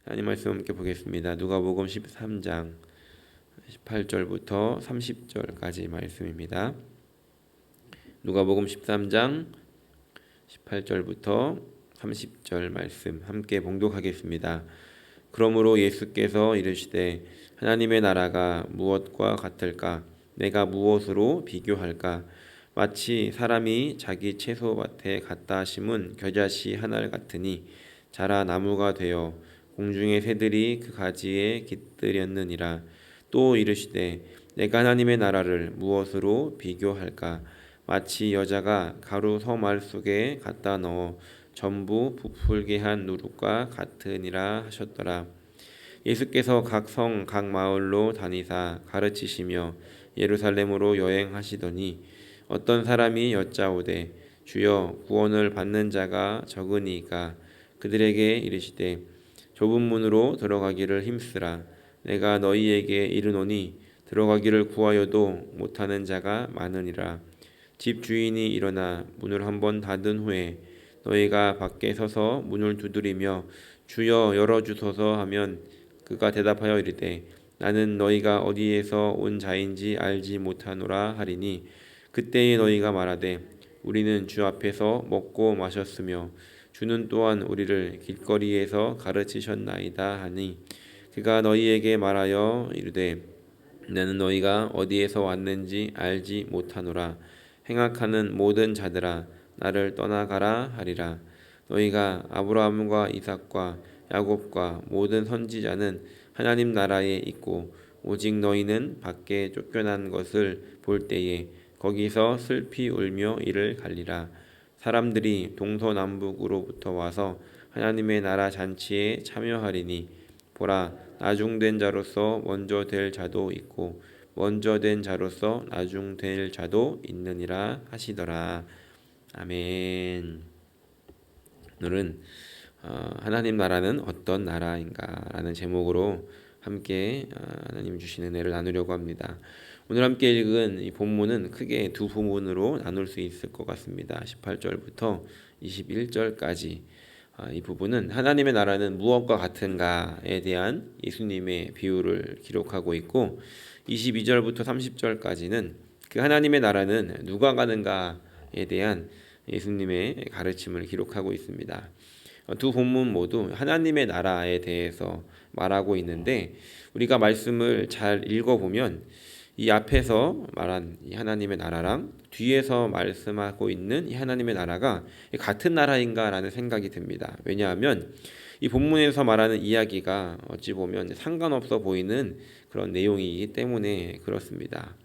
하나님 말씀 함께 보겠습니다. 누가복음 13장 18절부터 30절까지 말씀입니다. 누가복음 13장 18절부터 30절 말씀 함께 봉독하겠습니다. 그러므로 예수께서 이르시되 하나님의 나라가 무엇과 같을까? 내가 무엇으로 비교할까? 마치 사람이 자기 채소밭에 갖다 심은 겨자씨 하나를 같으니 자라 나무가 되어 공중의 새들이 그 가지에 깃들였느니라. 또 이르시되 내가 하나님의 나라를 무엇으로 비교할까? 마치 여자가 가루 서말 속에 갖다 넣어 전부 부풀게 한 누룩과 같으니라 하셨더라. 예수께서 각 성 각 마을로 다니사 가르치시며 예루살렘으로 여행하시더니 어떤 사람이 여짜오되 주여 구원을 받는 자가 적으니까 그들에게 이르시되 좁은 문으로 들어가기를 힘쓰라. 내가 너희에게 이르노니 들어가기를 구하여도 못하는 자가 많으니라. 집 주인이 일어나 문을 한번 닫은 후에 너희가 밖에 서서 문을 두드리며 주여 열어주소서 하면 그가 대답하여 이르되 나는 너희가 어디에서 온 자인지 알지 못하노라 하리니 그때에 너희가 말하되 우리는 주 앞에서 먹고 마셨으며 주는 또한 우리를 길거리에서 가르치셨나이다 하니 그가 너희에게 말하여 이르되 나는 너희가 어디에서 왔는지 알지 못하노라. 행악하는 모든 자들아 나를 떠나가라 하리라. 너희가 아브라함과 이삭과 야곱과 모든 선지자는 하나님 나라에 있고 오직 너희는 밖에 쫓겨난 것을 볼 때에 거기서 슬피 울며 이를 갈리라. 사람들이 동서남북으로부터 와서 하나님의 나라 잔치에 참여하리니 보라 나중된 자로서 먼저 될 자도 있고 먼저 된 자로서 나중될 자도 있느니라 하시더라. 아멘. 오늘은 하나님 나라는 어떤 나라인가라는 제목으로 함께 하나님 주시는 은혜를 나누려고 합니다. 오늘 함께 읽은 이 본문은 크게 두 부분으로 나눌 수 있을 것 같습니다. 18절부터 21절까지 이 부분은 하나님의 나라는 무엇과 같은가에 대한 예수님의 비유를 기록하고 있고 22절부터 30절까지는 그 하나님의 나라는 누가 가는가에 대한 예수님의 가르침을 기록하고 있습니다. 두 본문 모두 하나님의 나라에 대해서 말하고 있는데 우리가 말씀을 잘 읽어보면 이 앞에서 말한 이 하나님의 나라랑 뒤에서 말씀하고 있는 이 하나님의 나라가 같은 나라인가라는 생각이 듭니다. 왜냐하면 이 본문에서 말하는 이야기가 어찌 보면 상관없어 보이는 그런 내용이기 때문에 그렇습니다.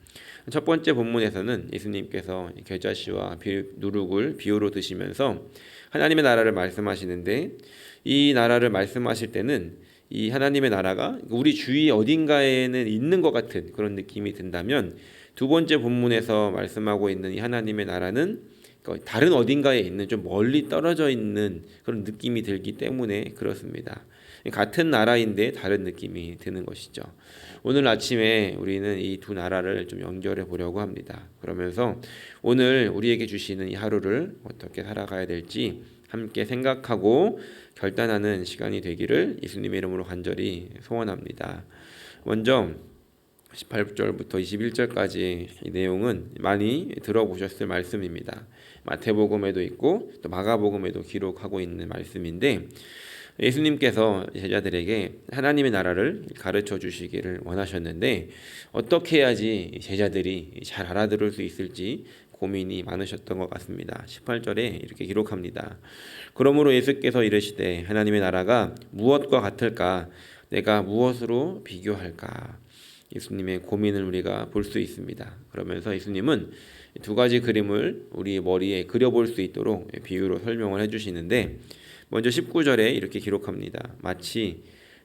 첫 번째 본문에서는 예수님께서 겨자씨와 누룩을 비유로 드시면서 하나님의 나라를 말씀하시는데 이 나라를 말씀하실 때는 이 하나님의 나라가 우리 주위 어딘가에는 있는 것 같은 그런 느낌이 든다면 두 번째 본문에서 말씀하고 있는 이 하나님의 나라는 다른 어딘가에 있는 좀 멀리 떨어져 있는 그런 느낌이 들기 때문에 그렇습니다. 같은 나라인데 다른 느낌이 드는 것이죠. 오늘 아침에 우리는 이 두 나라를 좀 연결해 보려고 합니다. 그러면서 오늘 우리에게 주시는 이 하루를 어떻게 살아가야 될지 함께 생각하고 결단하는 시간이 되기를 예수님의 이름으로 간절히 소원합니다. 먼저 18절부터 21절까지 이 내용은 많이 들어보셨을 말씀입니다. 마태복음에도 있고 또 마가복음에도 기록하고 있는 말씀인데 예수님께서 제자들에게 하나님의 나라를 가르쳐 주시기를 원하셨는데 어떻게 해야지 제자들이 잘 알아들을 수 있을지 고민이 많으셨던 것 같습니다. 18절에 이렇게 기록합니다. 그러므로 예수께서 이르시되 하나님의 나라가 무엇과 같을까? 내가 무엇으로 비교할까? 예수님의 고민을 우리가 볼 수 있습니다. 그러면서 예수님은 두 가지 그림을 우리 머리에 그려볼 수 있도록 비유로 설명을 해주시는데 먼저 19절에 이렇게 기록합니다. 마치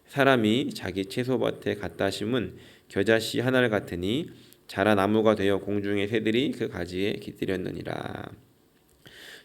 사람이 자기 채소밭에 갖다 심은 겨자씨 하나를 같으니 자라 나무가 되어 공중의 새들이 그 가지에 깃들였느니라.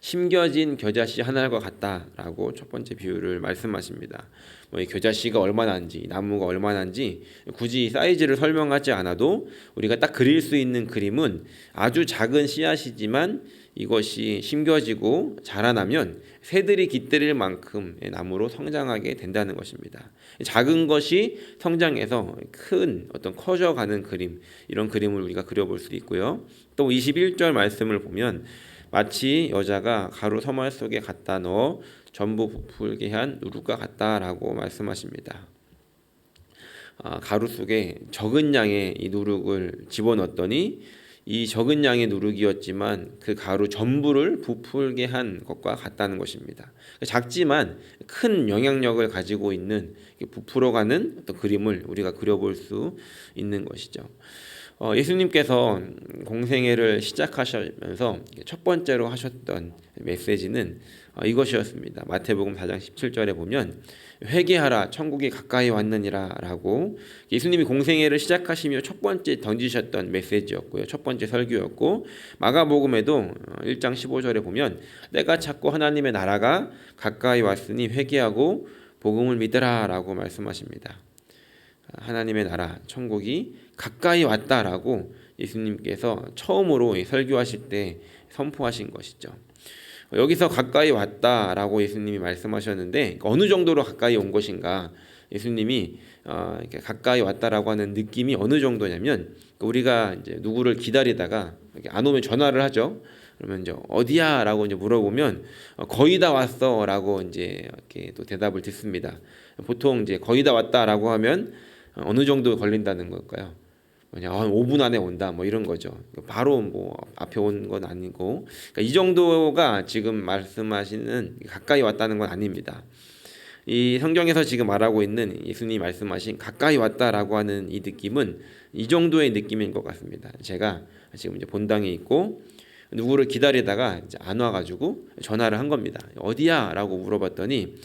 심겨진 겨자씨 하나과 같다라고 첫 번째 비유를 말씀하십니다. 이 겨자씨가 얼마나인지 나무가 얼마나인지 굳이 사이즈를 설명하지 않아도 우리가 딱 그릴 수 있는 그림은 아주 작은 씨앗이지만 이것이 심겨지고 자라나면 새들이 깃들일 만큼의 나무로 성장하게 된다는 것입니다. 작은 것이 성장해서 큰 어떤 커져가는 그림, 이런 그림을 우리가 그려볼 수 있고요. 또 21절 말씀을 보면 마치 여자가 가루 서말 속에 갖다 넣어 전부 부풀게 한 누룩과 같다라고 말씀하십니다. 가루 속에 적은 양의 이 누룩을 집어넣었더니 이 적은 양의 누룩이었지만 그 가루 전부를 부풀게 한 것과 같다는 것입니다. 작지만 큰 영향력을 가지고 있는 부풀어가는 어떤 그림을 우리가 그려볼 수 있는 것이죠. 예수님께서 공생애를 시작하시면서 첫 번째로 하셨던 메시지는 이것이었습니다. 마태복음 4장 17절에 보면 회개하라 천국이 가까이 왔느니라 라고 예수님이 공생애를 시작하시며 첫 번째 던지셨던 메시지였고요. 첫 번째 설교였고, 마가복음에도 1장 15절에 보면 때가 찼고 하나님의 나라가 가까이 왔으니 회개하고 복음을 믿으라 라고 말씀하십니다. 하나님의 나라 천국이 가까이 왔다라고 예수님께서 처음으로 설교하실 때 선포하신 것이죠. 여기서 가까이 왔다라고 예수님이 말씀하셨는데 어느 정도로 가까이 온 것인가? 예수님이 가까이 왔다라고 하는 느낌이 어느 정도냐면, 우리가 이제 누구를 기다리다가 안 오면 전화를 하죠. 그러면 이제 어디야라고 이제 물어보면 거의 다 왔어라고 이제 이렇게 또 대답을 듣습니다. 보통 이제 거의 다 왔다라고 하면 어느 정도 걸린다는 걸까요? 그냥 5분 안에 온다 뭐 이런 거죠. 바로 뭐 앞에 온 건 아니고, 그러니까 이 정도가 지금 말씀하시는 가까이 왔다는 건 아닙니다. 이 성경에서 지금 말하고 있는 예수님이 말씀하신 가까이 왔다라고 하는 이 느낌은 이 정도의 느낌인 것 같습니다. 제가 지금 이제 본당에 있고 누구를 기다리다가 이제 안 와가지고 전화를 한 겁니다. 어디야라고 물어봤더니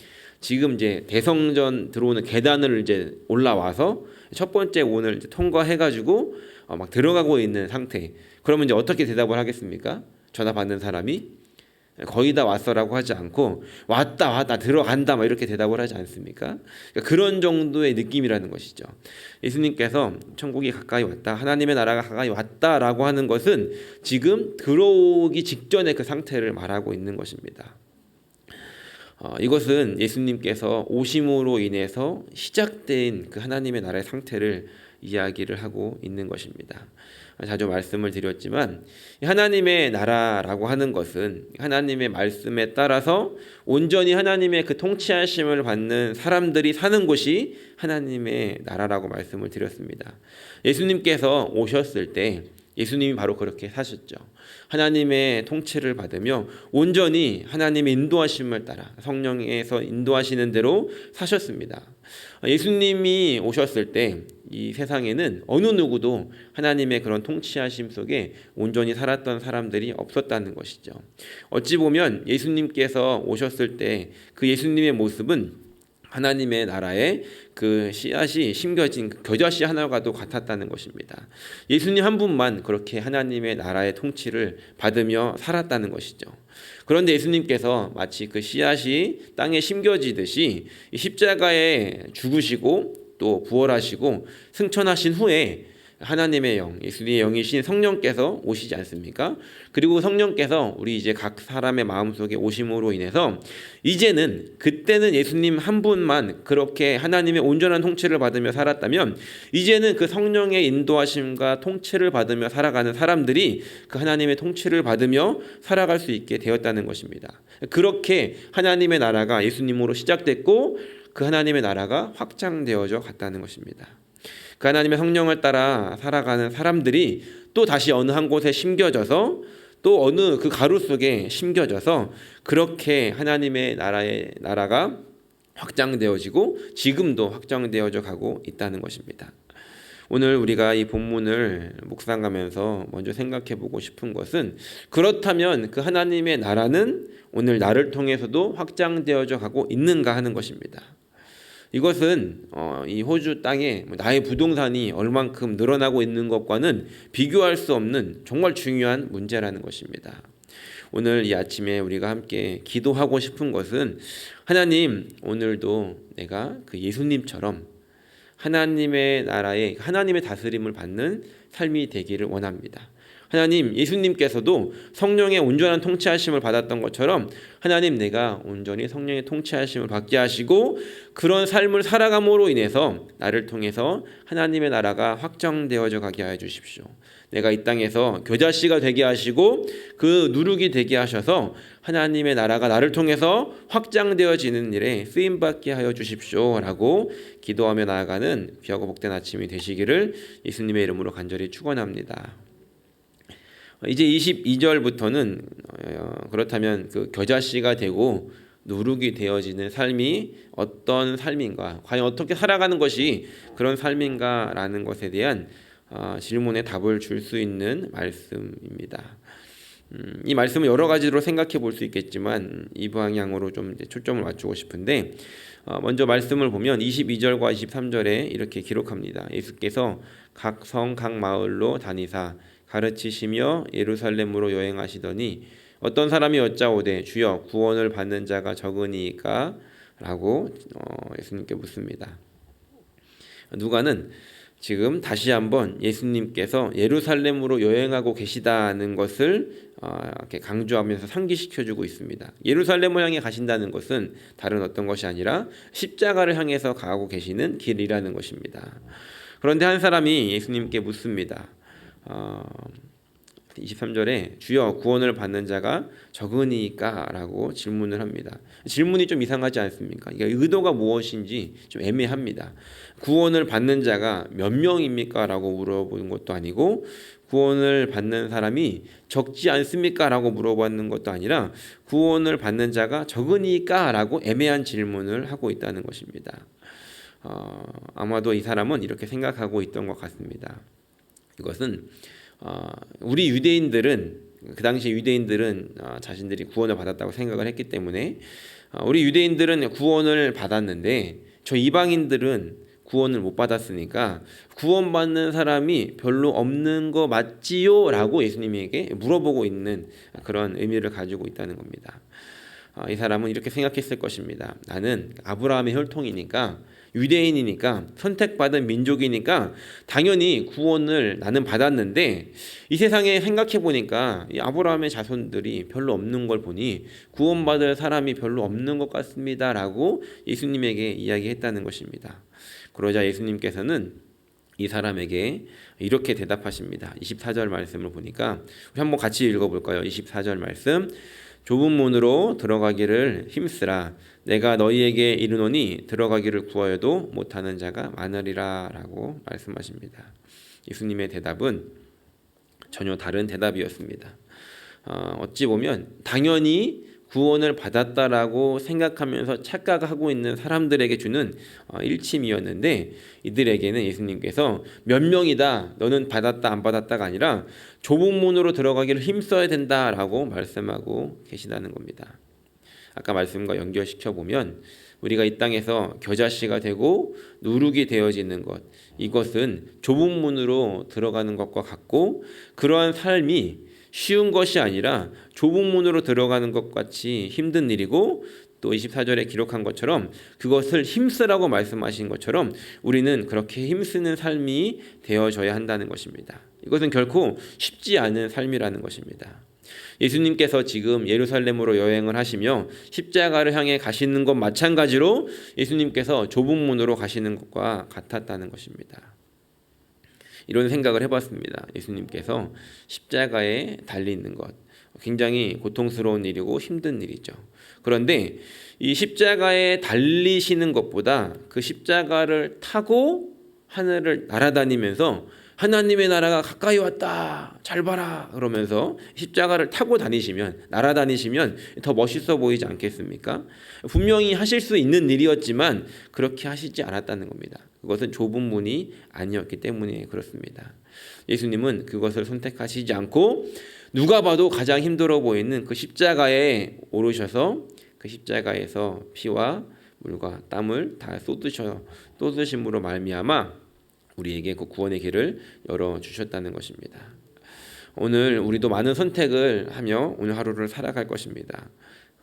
지금 이제 대성전 들어오는 계단을 이제 올라와서 첫 번째 오늘 이제 통과해가지고 막 들어가고 있는 상태. 그러면 이제 어떻게 대답을 하겠습니까? 전화 받는 사람이 거의 다 왔어라고 하지 않고 왔다 들어간다 막 이렇게 대답을 하지 않습니까? 그러니까 그런 정도의 느낌이라는 것이죠. 예수님께서 천국이 가까이 왔다, 하나님의 나라가 가까이 왔다라고 하는 것은 지금 들어오기 직전의 그 상태를 말하고 있는 것입니다. 이것은 예수님께서 오심으로 인해서 시작된 그 하나님의 나라의 상태를 이야기를 하고 있는 것입니다. 자주 말씀을 드렸지만 하나님의 나라라고 하는 것은 하나님의 말씀에 따라서 온전히 하나님의 그 통치하심을 받는 사람들이 사는 곳이 하나님의 나라라고 말씀을 드렸습니다. 예수님께서 오셨을 때 예수님이 바로 그렇게 사셨죠. 하나님의 통치를 받으며 온전히 하나님의 인도하심을 따라 성령에서 인도하시는 대로 사셨습니다. 예수님이 오셨을 때 이 세상에는 어느 누구도 하나님의 그런 통치하심 속에 온전히 살았던 사람들이 없었다는 것이죠. 어찌 보면 예수님께서 오셨을 때 그 예수님의 모습은 하나님의 나라에 그 씨앗이 심겨진 겨자씨 하나와도 같았다는 것입니다. 예수님 한 분만 그렇게 하나님의 나라의 통치를 받으며 살았다는 것이죠. 그런데 예수님께서 마치 그 씨앗이 땅에 심겨지듯이 십자가에 죽으시고 또 부활하시고 승천하신 후에 하나님의 영, 예수님의 영이신 성령께서 오시지 않습니까? 그리고 성령께서 우리 이제 각 사람의 마음속에 오심으로 인해서 이제는, 그때는 예수님 한 분만 그렇게 하나님의 온전한 통치를 받으며 살았다면 이제는 그 성령의 인도하심과 통치를 받으며 살아가는 사람들이 그 하나님의 통치를 받으며 살아갈 수 있게 되었다는 것입니다. 그렇게 하나님의 나라가 예수님으로 시작됐고 그 하나님의 나라가 확장되어져 갔다는 것입니다. 그 하나님의 성령을 따라 살아가는 사람들이 또 다시 어느 한 곳에 심겨져서 또 어느 그 가루 속에 심겨져서 그렇게 하나님의 나라가 확장되어지고 지금도 확장되어져 가고 있다는 것입니다. 오늘 우리가 이 본문을 묵상하면서 먼저 생각해 보고 싶은 것은, 그렇다면 그 하나님의 나라는 오늘 나를 통해서도 확장되어져 가고 있는가 하는 것입니다. 이것은 이 호주 땅에 나의 부동산이 얼만큼 늘어나고 있는 것과는 비교할 수 없는 정말 중요한 문제라는 것입니다. 오늘 이 아침에 우리가 함께 기도하고 싶은 것은, 하나님, 오늘도 내가 그 예수님처럼 하나님의 나라에 하나님의 다스림을 받는 삶이 되기를 원합니다. 하나님, 예수님께서도 성령의 온전한 통치하심을 받았던 것처럼 하나님, 내가 온전히 성령의 통치하심을 받게 하시고 그런 삶을 살아감으로 인해서 나를 통해서 하나님의 나라가 확정되어져 가게 하여 주십시오. 내가 이 땅에서 겨자씨가 되게 하시고 그 누룩이 되게 하셔서 하나님의 나라가 나를 통해서 확장되어지는 일에 쓰임받게 하여 주십시오 라고 기도하며 나아가는 귀하고 복된 아침이 되시기를 예수님의 이름으로 간절히 축원합니다. 이제 22절부터는 그렇다면 그 겨자씨가 되고 누룩이 되어지는 삶이 어떤 삶인가, 과연 어떻게 살아가는 것이 그런 삶인가라는 것에 대한 질문에 답을 줄 수 있는 말씀입니다. 이 말씀을 여러 가지로 생각해 볼 수 있겠지만 이 방향으로 좀 초점을 맞추고 싶은데, 먼저 말씀을 보면 22절과 23절에 이렇게 기록합니다. 예수께서 각 성 각 마을로 다니사 가르치시며 예루살렘으로 여행하시더니 어떤 사람이 여짜오되 주여 구원을 받는 자가 적으니까 라고 예수님께 묻습니다. 누가는 지금 다시 한번 예수님께서 예루살렘으로 여행하고 계시다는 것을 이렇게 강조하면서 상기시켜주고 있습니다. 예루살렘을 향해 가신다는 것은 다른 어떤 것이 아니라 십자가를 향해서 가고 계시는 길이라는 것입니다. 그런데 한 사람이 예수님께 묻습니다. 23절에 주여 구원을 받는 자가 적으니까 라고 질문을 합니다. 질문이 좀 이상하지 않습니까? 이게 의도가 무엇인지 좀 애매합니다. 구원을 받는 자가 몇 명입니까? 라고 물어보는 것도 아니고 구원을 받는 사람이 적지 않습니까? 라고 물어보는 것도 아니라 구원을 받는 자가 적으니까 라고 애매한 질문을 하고 있다는 것입니다. 아마도 이 사람은 이렇게 생각하고 있던 것 같습니다. 이것은 우리 유대인들은 그 당시 유대인들은 자신들이 구원을 받았다고 생각을 했기 때문에 우리 유대인들은 구원을 받았는데 저 이방인들은 구원을 못 받았으니까 구원받는 사람이 별로 없는 거 맞지요? 라고 예수님에게 물어보고 있는 그런 의미를 가지고 있다는 겁니다. 이 사람은 이렇게 생각했을 것입니다. 나는 아브라함의 혈통이니까 유대인이니까 선택받은 민족이니까 당연히 구원을 나는 받았는데 이 세상에 생각해 보니까 이 아브라함의 자손들이 별로 없는 걸 보니 구원받을 사람이 별로 없는 것 같습니다 라고 예수님에게 이야기했다는 것입니다. 그러자 예수님께서는 이 사람에게 이렇게 대답하십니다. 24절 말씀을 보니까 우리 한번 같이 읽어볼까요? 24절 말씀, 좁은 문으로 들어가기를 힘쓰라. 내가 너희에게 이르노니 들어가기를 구하여도 못하는 자가 많으리라 라고 말씀하십니다. 예수님의 대답은 전혀 다른 대답이었습니다. 어찌 보면 당연히 구원을 받았다라고 생각하면서 착각하고 있는 사람들에게 주는 일침이었는데 이들에게는 예수님께서 몇 명이다, 너는 받았다 안 받았다가 아니라 좁은 문으로 들어가기를 힘써야 된다라고 말씀하고 계시다는 겁니다. 아까 말씀과 연결시켜 보면 우리가 이 땅에서 겨자씨가 되고 누룩이 되어지는 것, 이것은 좁은 문으로 들어가는 것과 같고 그러한 삶이 쉬운 것이 아니라 좁은 문으로 들어가는 것 같이 힘든 일이고 또 24절에 기록한 것처럼 그것을 힘쓰라고 말씀하신 것처럼 우리는 그렇게 힘쓰는 삶이 되어져야 한다는 것입니다. 이것은 결코 쉽지 않은 삶이라는 것입니다. 예수님께서 지금 예루살렘으로 여행을 하시며 십자가를 향해 가시는 것 마찬가지로 예수님께서 좁은 문으로 가시는 것과 같았다는 것입니다. 이런 생각을 해봤습니다. 예수님께서 십자가에 달리는 것 굉장히 고통스러운 일이고 힘든 일이죠. 그런데 이 십자가에 달리시는 것보다 그 십자가를 타고 하늘을 날아다니면서 하나님의 나라가 가까이 왔다, 잘 봐라 그러면서 십자가를 타고 다니시면, 날아다니시면 더 멋있어 보이지 않겠습니까? 분명히 하실 수 있는 일이었지만 그렇게 하시지 않았다는 겁니다. 그것은 좁은 문이 아니었기 때문에 그렇습니다. 예수님은 그것을 선택하시지 않고 누가 봐도 가장 힘들어 보이는 그 십자가에 오르셔서 그 십자가에서 피와 물과 땀을 다 쏟으심으로 말미암아 우리에게 그 구원의 길을 열어주셨다는 것입니다. 오늘 우리도 많은 선택을 하며 오늘 하루를 살아갈 것입니다.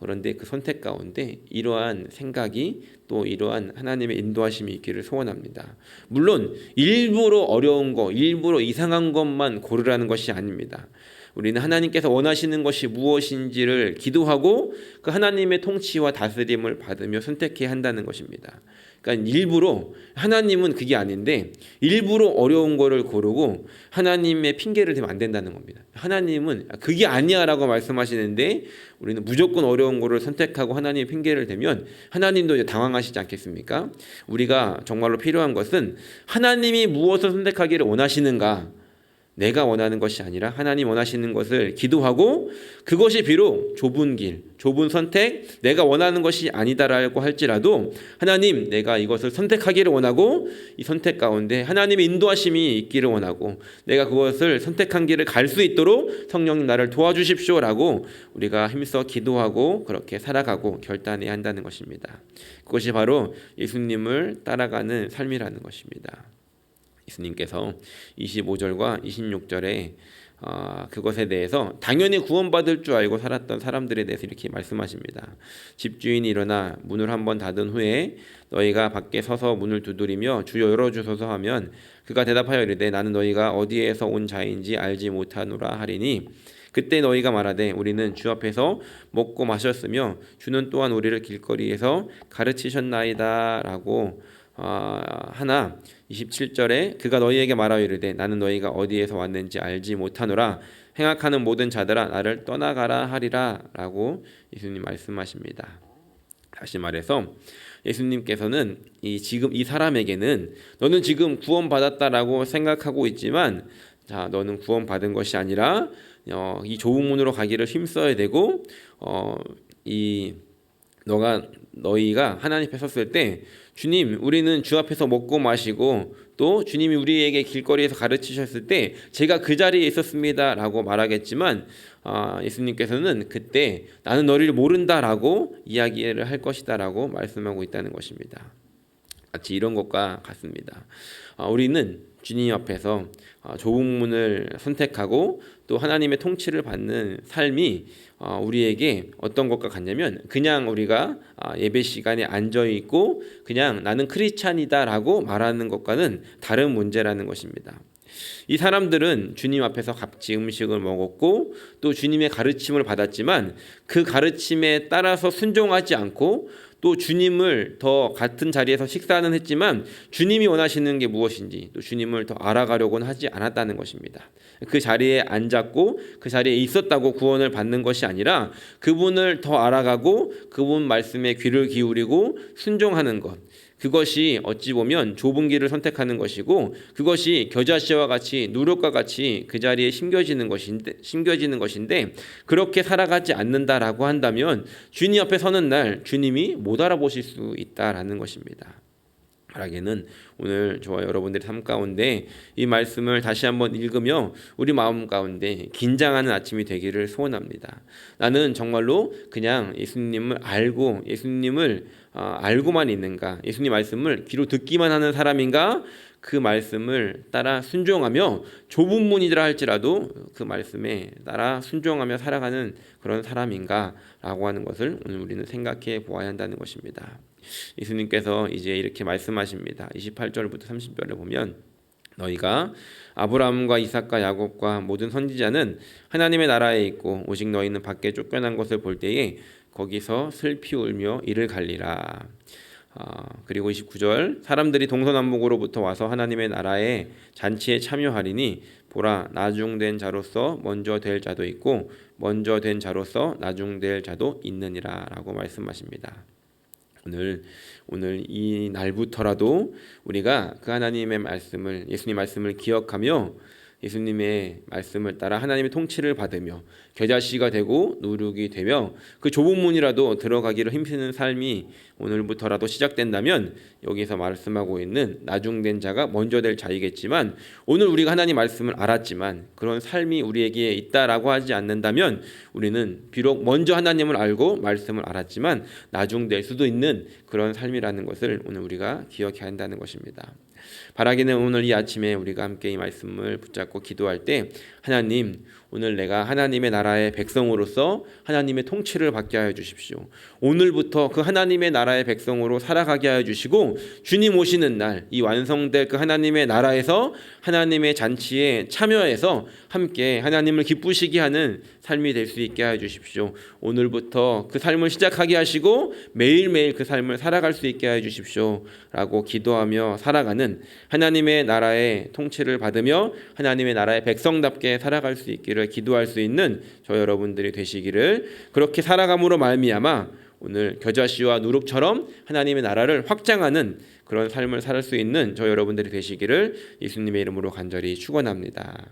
그런데 그 선택 가운데 이러한 생각이 또 이러한 하나님의 인도하심이 있기를 소원합니다. 물론 일부러 어려운 거, 일부러 이상한 것만 고르라는 것이 아닙니다. 우리는 하나님께서 원하시는 것이 무엇인지를 기도하고 그 하나님의 통치와 다스림을 받으며 선택해야 한다는 것입니다. 그러니까 일부러, 하나님은 그게 아닌데 일부러 어려운 거를 고르고 하나님의 핑계를 대면 안 된다는 겁니다. 하나님은 그게 아니야 라고 말씀하시는데 우리는 무조건 어려운 거를 선택하고 하나님의 핑계를 대면 하나님도 이제 당황하시지 않겠습니까? 우리가 정말로 필요한 것은 하나님이 무엇을 선택하기를 원하시는가, 내가 원하는 것이 아니라 하나님 원하시는 것을 기도하고 그것이 비록 좁은 길, 좁은 선택, 내가 원하는 것이 아니다라고 할지라도 하나님, 내가 이것을 선택하기를 원하고 이 선택 가운데 하나님의 인도하심이 있기를 원하고 내가 그것을 선택한 길을 갈 수 있도록 성령님 나를 도와주십시오라고 우리가 힘써 기도하고 그렇게 살아가고 결단해야 한다는 것입니다. 그것이 바로 예수님을 따라가는 삶이라는 것입니다. 예수님께서 25절과 26절에 그것에 대해서 당연히 구원받을 줄 알고 살았던 사람들에 대해서 이렇게 말씀하십니다. 집주인이 일어나 문을 한번 닫은 후에 너희가 밖에 서서 문을 두드리며 주여 열어주소서 하면 그가 대답하여 이르되 나는 너희가 어디에서 온 자인지 알지 못하노라 하리니 그때 너희가 말하되 우리는 주 앞에서 먹고 마셨으며 주는 또한 우리를 길거리에서 가르치셨나이다 라고 하나 27절에 그가 너희에게 말하여 이르되 나는 너희가 어디에서 왔는지 알지 못하노라 행악하는 모든 자들아 나를 떠나가라 하리라 라고 예수님 말씀하십니다. 다시 말해서 예수님께서는 지금 이 사람에게는 너는 지금 구원받았다라고 생각하고 있지만 자, 너는 구원받은 것이 아니라 이 좁은 문으로 가기를 힘써야 되고 너희가 하나님 앞에 섰을 때 주님, 우리는 주 앞에서 먹고 마시고 또 주님이 우리에게 길거리에서 가르치셨을 때 제가 그 자리에 있었습니다 라고 말하겠지만 예수님께서는 그때 나는 너를 모른다라고 이야기를 할 것이다 라고 말씀하고 있다는 것입니다. 마치 이런 것과 같습니다. 우리는 주님 앞에서 좁은 문을 선택하고 또 하나님의 통치를 받는 삶이 우리에게 어떤 것과 같냐면 그냥 우리가 예배 시간에 앉아있고 그냥 나는 크리스찬이다라고 말하는 것과는 다른 문제라는 것입니다. 이 사람들은 주님 앞에서 같이 음식을 먹었고 또 주님의 가르침을 받았지만 그 가르침에 따라서 순종하지 않고 또 주님을 더 같은 자리에서 식사는 했지만 주님이 원하시는 게 무엇인지 또 주님을 더 알아가려고는 하지 않았다는 것입니다. 그 자리에 앉았고 그 자리에 있었다고 구원을 받는 것이 아니라 그분을 더 알아가고 그분 말씀에 귀를 기울이고 순종하는 것, 그것이 어찌 보면 좁은 길을 선택하는 것이고 그것이 겨자씨와 같이 누룩과 같이 그 자리에 심겨지는 것인데 그렇게 살아가지 않는다라고 한다면 주님 앞에 서는 날 주님이 못 알아보실 수 있다라는 것입니다. 말하기는 오늘 저와 여러분들의 삶 가운데 이 말씀을 다시 한번 읽으며 우리 마음 가운데 긴장하는 아침이 되기를 소원합니다. 나는 정말로 그냥 예수님을 알고 예수님을 알고만 있는가, 예수님 말씀을 귀로 듣기만 하는 사람인가, 그 말씀을 따라 순종하며 좁은 문이라 할지라도 그 말씀에 따라 순종하며 살아가는 그런 사람인가 라고 하는 것을 오늘 우리는 생각해 보아야 한다는 것입니다. 예수님께서 이제 이렇게 말씀하십니다. 28절부터 30절에 보면 너희가 아브라함과 이삭과 야곱과 모든 선지자는 하나님의 나라에 있고 오직 너희는 밖에 쫓겨난 것을 볼 때에 거기서 슬피 울며 이를 갈리라. 그리고 29절 사람들이 동서남북으로부터 와서 하나님의 나라의 잔치에 참여하리니 보라 나중된 자로서 먼저 될 자도 있고 먼저 된 자로서 나중될 자도 있느니라 라고 말씀하십니다. 오늘 이 날부터라도 우리가 그 하나님의 말씀을, 예수님 말씀을 기억하며 예수님의 말씀을 따라 하나님의 통치를 받으며 겨자씨가 되고 누룩이 되며 그 좁은 문이라도 들어가기를 힘쓰는 삶이 오늘부터라도 시작된다면 여기서 말씀하고 있는 나중된 자가 먼저 될 자이겠지만, 오늘 우리가 하나님 말씀을 알았지만 그런 삶이 우리에게 있다라고 하지 않는다면 우리는 비록 먼저 하나님을 알고 말씀을 알았지만 나중될 수도 있는 그런 삶이라는 것을 오늘 우리가 기억해야 한다는 것입니다. 바라기는 오늘 이 아침에 우리가 함께 이 말씀을 붙잡고 기도할 때, 하나님, 오늘 내가 하나님의 나라의 백성으로서 하나님의 통치를 받게 하여 주십시오. 오늘부터 그 하나님의 나라의 백성으로 살아가게 하여 주시고, 주님 오시는 날 이 완성될 그 하나님의 나라에서 하나님의 잔치에 참여해서 함께 하나님을 기쁘시게 하는 삶이 될 수 있게 하여 주십시오. 오늘부터 그 삶을 시작하게 하시고 매일매일 그 삶을 살아갈 수 있게 하여 주십시오 라고 기도하며 살아가는, 하나님의 나라의 통치를 받으며 하나님의 나라의 백성답게 살아갈 수 있기를 기도할 수 있는 저 여러분들이 되시기를, 그렇게 살아감으로 말미암아 오늘 겨자씨와 누룩처럼 하나님의 나라를 확장하는 그런 삶을 살 수 있는 저 여러분들이 되시기를 예수님의 이름으로 간절히 축원합니다.